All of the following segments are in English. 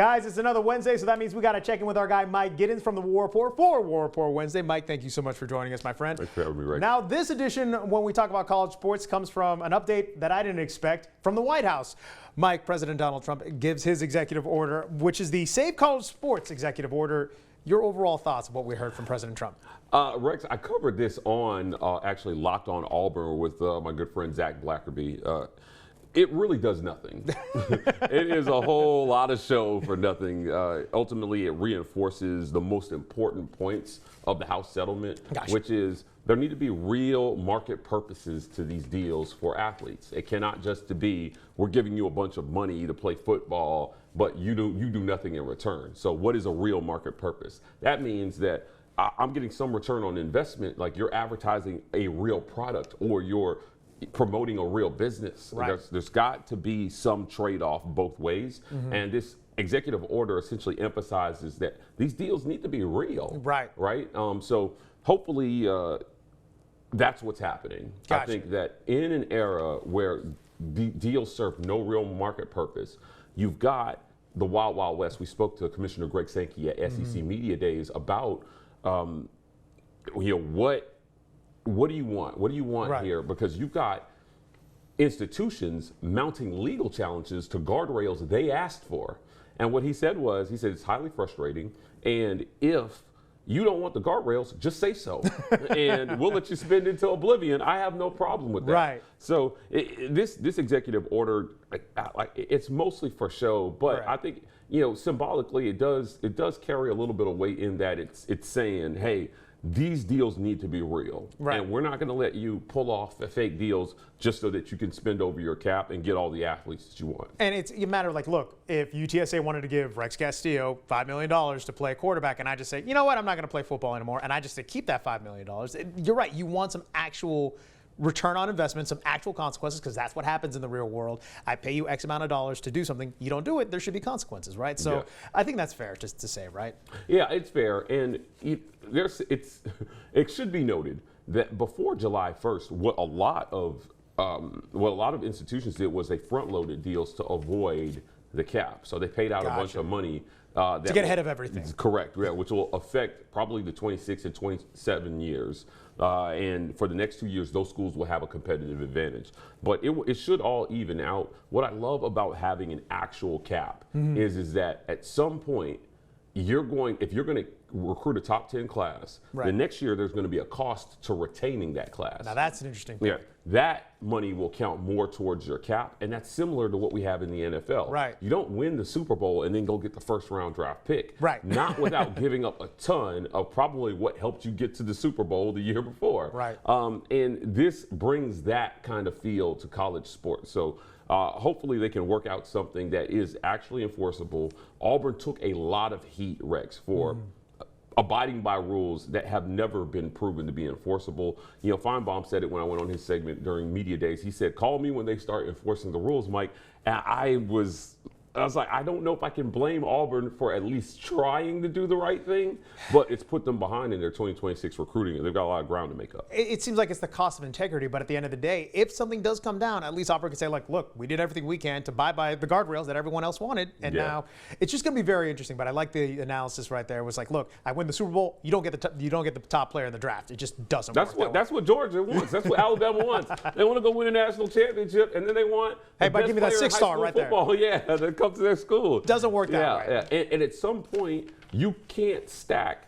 Guys, it's another Wednesday, so that means we got to check in with our guy Mike Gittens from the War Rapport for War Rapport Wednesday. Mike, thank you so much for joining us, my friend. Thanks for having me, Ray. Now, this edition, when we talk about college sports, comes from an update that I didn't expect from the White House. Mike, President Donald Trump gives his executive order, which is the Save College Sports executive order. Your overall thoughts of what we heard from President Trump? Rex, I covered this on actually Locked on Auburn with my good friend Zach Blackerby. It really does nothing. It is a whole lot of show for nothing. Ultimately, it reinforces the most important points of the House settlement, which is there need to be real market purposes to these deals for athletes. It cannot just to be we're giving you a bunch of money to play football, but you do nothing in return. So what is a real market purpose? That means that I'm getting some return on investment, like you're advertising a real product or you're promoting a real business. Right. There's got to be some trade-off both ways. And this executive order essentially emphasizes that these deals need to be real. Right. Right. So hopefully that's what's happening. Gotcha. I think that in an era where deals serve no real market purpose, you've got the Wild Wild West. We spoke to Commissioner Greg Sankey at SEC Media Days about what do you want? What do you want here? Because you've got institutions mounting legal challenges to guardrails they asked for. And what he said it's highly frustrating. And if you don't want the guardrails, just say so. And we'll let you spend into oblivion. I have no problem with that. Right. So this executive order, it's mostly for show, but I think, symbolically it does carry a little bit of weight in that it's saying, hey, these deals need to be real. Right. And we're not going to let you pull off the fake deals just so that you can spend over your cap and get all the athletes that you want. And it's a matter of like, look, if UTSA wanted to give Rex Castillo $5 million to play quarterback and I just say, you know what, I'm not going to play football anymore, and I just say keep that $5 million, you're right, you want some actual return on investment, some actual consequences, because that's what happens in the real world. I pay you X amount of dollars to do something. You don't do it, there should be consequences, right? So I think that's fair just to say, right? Yeah, it's fair. And it should be noted that before July 1st, what a lot of institutions did was they front-loaded deals to avoid the cap. So they paid out a bunch of money to get ahead of everything. Correct, yeah, which will affect probably the 26 and 27 years. And for the next 2 years, those schools will have a competitive advantage. But it should all even out. What I love about having an actual cap is that at some point, if you're going to recruit a top 10 class, the next year there's going to be a cost to retaining that class. Now that's an interesting point. Yeah, that money will count more towards your cap, and that's similar to what we have in the NFL. Right. You don't win the Super Bowl and then go get the first round draft pick. Right. Not without giving up a ton of probably what helped you get to the Super Bowl the year before. Right. And this brings that kind of feel to college sports. So hopefully they can work out something that is actually enforceable. Auburn took a lot of heat, Rex, for abiding by rules that have never been proven to be enforceable. Feinbaum said it when I went on his segment during Media Days. He said, call me when they start enforcing the rules, Mike. And I was like, I don't know if I can blame Auburn for at least trying to do the right thing, but it's put them behind in their 2026 recruiting, and they've got a lot of ground to make up. It seems like it's the cost of integrity, but at the end of the day, if something does come down, at least Auburn can say, like, look, we did everything we can to abide by the guardrails that everyone else wanted, and now it's just going to be very interesting. But I like the analysis right there. It was like, look, I win the Super Bowl, you don't get the top player in the draft. It just doesn't work. That's what Georgia wants. That's what Alabama wants. They want to go win a national championship, and then they want give me that 6-star right football. There. Yeah, that comes to their school. Doesn't work that way. Yeah. And at some point, you can't stack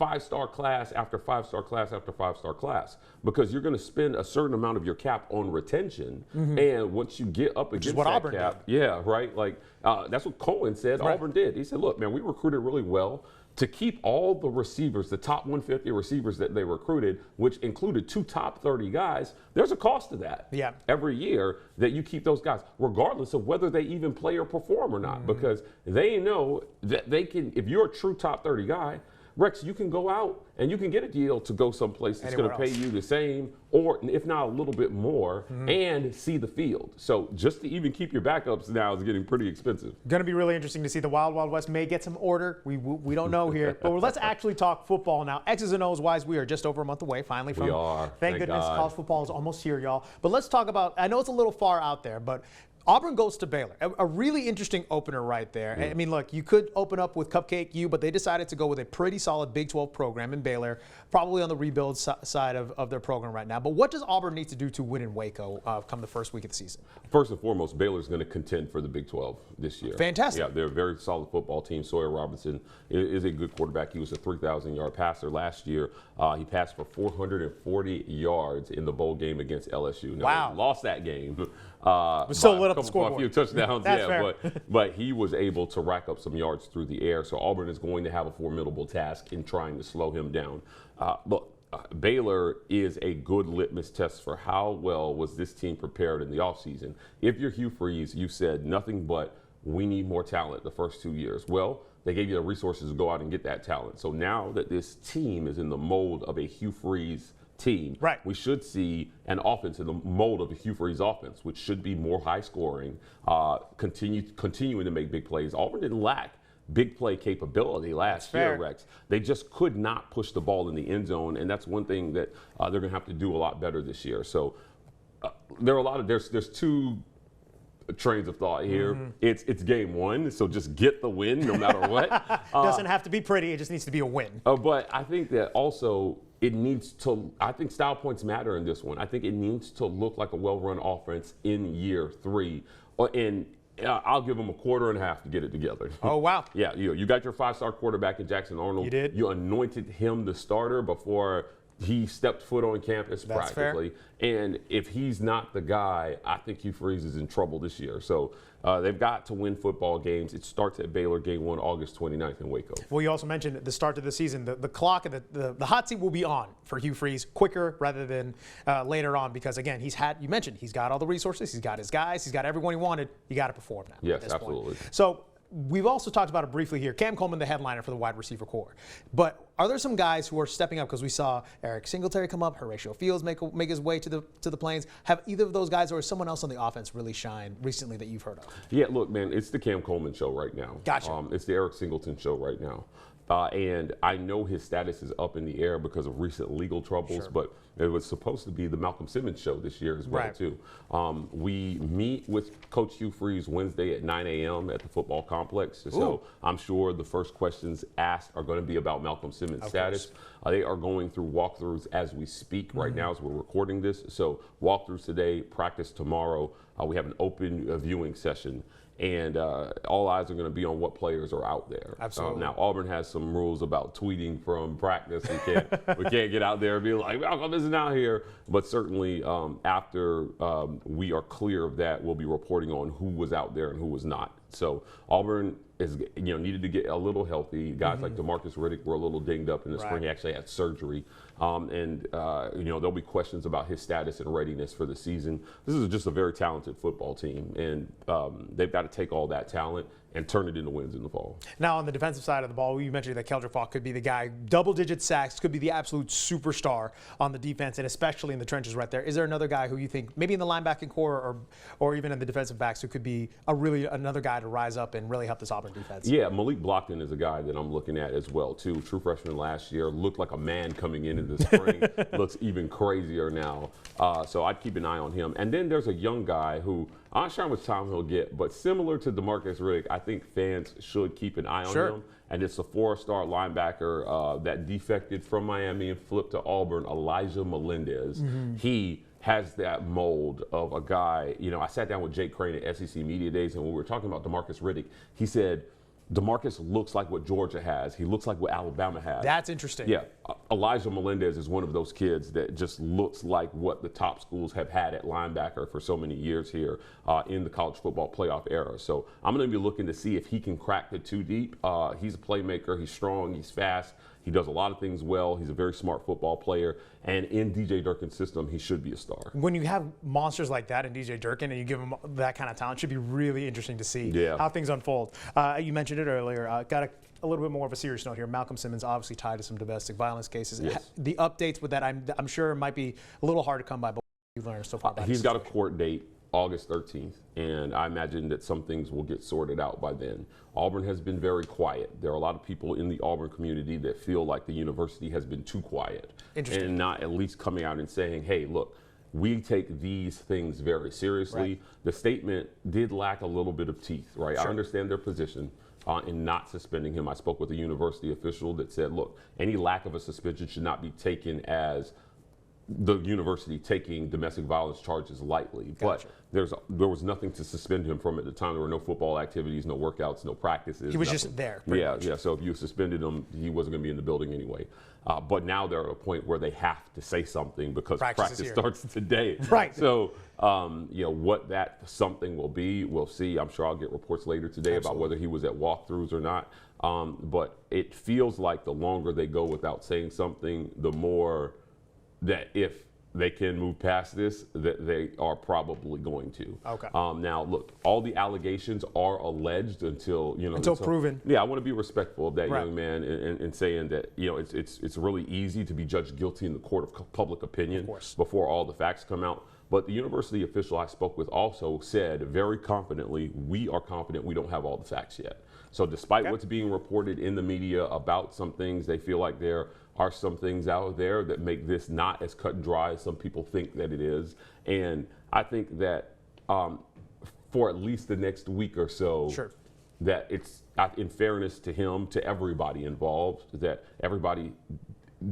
5-star class after 5-star class after 5-star class, because you're going to spend a certain amount of your cap on retention. And once you get up against that Auburn cap, that's what Cohen said Auburn did. He said, look, man, we recruited really well to keep all the receivers, the top 150 receivers that they recruited, which included 2 top 30 guys. There's a cost to that every year that you keep those guys, regardless of whether they even play or perform or not, because they know that they can, if you're a true top 30 guy, Rex, you can go out and you can get a deal to go someplace that's going to pay you the same, or if not a little bit more, and see the field. So just to even keep your backups now is getting pretty expensive. Going to be really interesting to see. The Wild Wild West may get some order. We don't know here. But let's actually talk football now. X's and O's wise, we are just over a month away finally from. We are. Thank goodness. God. College football is almost here, y'all. But let's talk about, I know it's a little far out there, but Auburn goes to Baylor. A really interesting opener right there. I mean, look, you could open up with Cupcake U, but they decided to go with a pretty solid Big 12 program in Baylor, probably on the rebuild side of their program right now. But what does Auburn need to do to win in Waco come the first week of the season? First and foremost, Baylor's going to contend for the Big 12 this year. Fantastic. Yeah, they're a very solid football team. Sawyer Robinson is a good quarterback. He was a 3,000-yard passer last year. He passed for 440 yards in the bowl game against LSU. Now, wow. They lost that game. But still lit up the scoreboard. A few touchdowns, That's yeah, fair. but he was able to rack up some yards through the air. So Auburn is going to have a formidable task in trying to slow him down. Baylor is a good litmus test for how well was this team prepared in the offseason. If you're Hugh Freeze, you said nothing but we need more talent the first 2 years. Well, they gave you the resources to go out and get that talent. So now that this team is in the mold of a Hugh Freeze team, right, we should see an offense in the mold of a Hugh Freeze offense, which should be more high scoring, continuing to make big plays. Auburn didn't lack big play capability last year, Rex. They just could not push the ball in the end zone, and that's one thing that they're going to have to do a lot better this year. So there's two trains of thought here. It's game one, so just get the win no matter what. Doesn't have to be pretty, it just needs to be a win. But I think that also it needs to, I think style points matter in this one. I think it needs to look like a well-run offense in year 3. And I'll give them a quarter and a half to get it together. Oh, wow. Yeah, you got your 5-star quarterback in Jackson Arnold. You did. You anointed him the starter before he stepped foot on campus. That's practically. Fair. And if he's not the guy, I think Hugh Freeze is in trouble this year. So they've got to win football games. It starts at Baylor game 1, August 29th in Waco. Well, you also mentioned at the start of the season, the clock and the hot seat will be on for Hugh Freeze quicker rather than later on because, again, you mentioned he's got all the resources, he's got his guys, he's got everyone he wanted. You got to perform now. Yes, absolutely. So we've also talked about it briefly here. Cam Coleman, the headliner for the wide receiver core. But are there some guys who are stepping up? Because we saw Eric Singletary come up, Horatio Fields make his way to the Plains. Have either of those guys or someone else on the offense really shined recently that you've heard of? Yeah, look, man, it's the Cam Coleman show right now. Gotcha. It's the Eric Singleton show right now. And I know his status is up in the air because of recent legal troubles, but it was supposed to be the Malcolm Simmons show this year as well, too. We meet with Coach Hugh Freeze Wednesday at 9 a.m. at the football complex. So I'm sure the first questions asked are going to be about Malcolm Simmons' status. They are going through walkthroughs as we speak right now as we're recording this. So walkthroughs today, practice tomorrow. We have an open viewing session. And all eyes are going to be on what players are out there. Absolutely. Now, Auburn has some rules about tweeting from practice. We can't get out there and be like, Malcolm isn't out here. But certainly after we are clear of that, we'll be reporting on who was out there and who was not. So Auburn is, needed to get a little healthy. Guys like DeMarcus Riddick were a little dinged up in the spring. He actually had surgery. There'll be questions about his status and readiness for the season. This is just a very talented football team, and they've got to take all that talent and turn it into wins in the fall. Now, on the defensive side of the ball, you mentioned that Keldrick Falk could be the guy, double-digit sacks, could be the absolute superstar on the defense, and especially in the trenches right there. Is there another guy who you think, maybe in the linebacking core or even in the defensive backs, who could be another guy to rise up and really help this Auburn defense? Yeah, Malik Blockton is a guy that I'm looking at as well, too. True freshman last year, looked like a man coming into the spring, looks even crazier now. So I'd keep an eye on him. And then there's a young guy who, I'm not sure how much time he'll get, but similar to DeMarcus Riddick, I think fans should keep an eye on him. And it's a 4-star linebacker that defected from Miami and flipped to Auburn, Elijah Melendez. He has that mold of a guy. I sat down with Jake Crane at SEC Media Days, and when we were talking about DeMarcus Riddick, he said, DeMarcus looks like what Georgia has. He looks like what Alabama has. That's interesting. Yeah. Elijah Melendez is one of those kids that just looks like what the top schools have had at linebacker for so many years here in the college football playoff era. So I'm going to be looking to see if he can crack the 2 deep. He's a playmaker. He's strong. He's fast. He does a lot of things well. He's a very smart football player. And in DJ Durkin's system, he should be a star. When you have monsters like that in DJ Durkin and you give him that kind of talent, it should be really interesting to see how things unfold. You mentioned it earlier. Got a little bit more of a serious note here. Malcolm Simmons obviously tied to some domestic violence cases. Yes. The updates with that, I'm sure, might be a little hard to come by, but what have you learned so far about He's got a court date, August 13th, and I imagine that some things will get sorted out by then. Auburn has been very quiet. There are a lot of people in the Auburn community that feel like the university has been too quiet and not at least coming out and saying, hey, look, we take these things very seriously. Right. The statement did lack a little bit of teeth, right? Sure. I understand their position in not suspending him. I spoke with a university official that said, look, any lack of a suspension should not be taken as the university taking domestic violence charges lightly. Gotcha. But there was nothing to suspend him from at the time. There were no football activities, no workouts, no practices. He was nothing. just there. Yeah. So if you suspended him, he wasn't going to be in the building anyway. But now they're at a point where they have to say something because practice starts today. Right. So, what that something will be, we'll see. I'm sure I'll get reports later today about whether he was at walkthroughs or not. But it feels like the longer they go without saying something, the more that if they can move past this, that they are probably going to. Okay. Now, look, all the allegations are alleged until proven. Yeah, I want to be respectful of that Right. young man and saying that it's really easy to be judged guilty in the court of public opinion before all the facts come out. But the university official I spoke with also said very confidently, we are confident we don't have all the facts yet. So despite what's being reported in the media about some things, they feel like there are some things out there that make this not as cut and dry as some people think that it is. And I think that for at least the next week or so, that it's, in fairness to him, to everybody involved, that everybody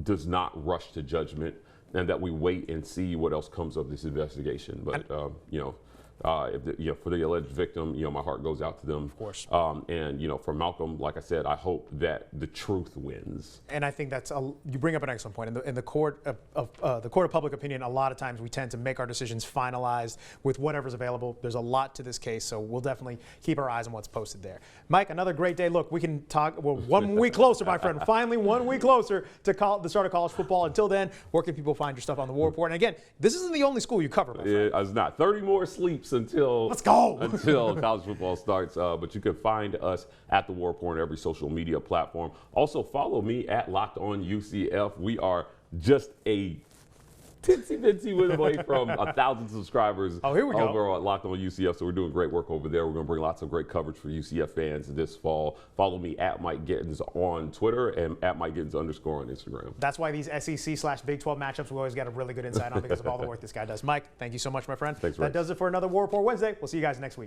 does not rush to judgment and that we wait and see what else comes of this investigation. But, for the alleged victim, my heart goes out to them. Of course. And for Malcolm, like I said, I hope that the truth wins. And I think you bring up an excellent point. In the court of public opinion, a lot of times we tend to make our decisions finalized with whatever's available. There's a lot to this case, so we'll definitely keep our eyes on what's posted there. Mike, another great day. Look, we can talk. We're 1 week closer, my friend. Finally, 1 week closer to the start of college football. Until then, where can people find your stuff on the War Rapport? And again, this isn't the only school you cover, my friend. It's not. 30 more sleeps until college football starts. But you can find us at the War Rapport on every social media platform. Also, follow me at Locked On UCF. We are just a tinsy-bitsy win away from 1,000 subscribers over at Locked On UCF. So we're doing great work over there. We're going to bring lots of great coverage for UCF fans this fall. Follow me at Mike Gittens on Twitter and at Mike Gittens _ on Instagram. That's why these SEC/Big 12 matchups we always get a really good insight on because of all the work this guy does. Mike, thank you so much, my friend. Thanks, that does it for another War Rapport Wednesday. We'll see you guys next week.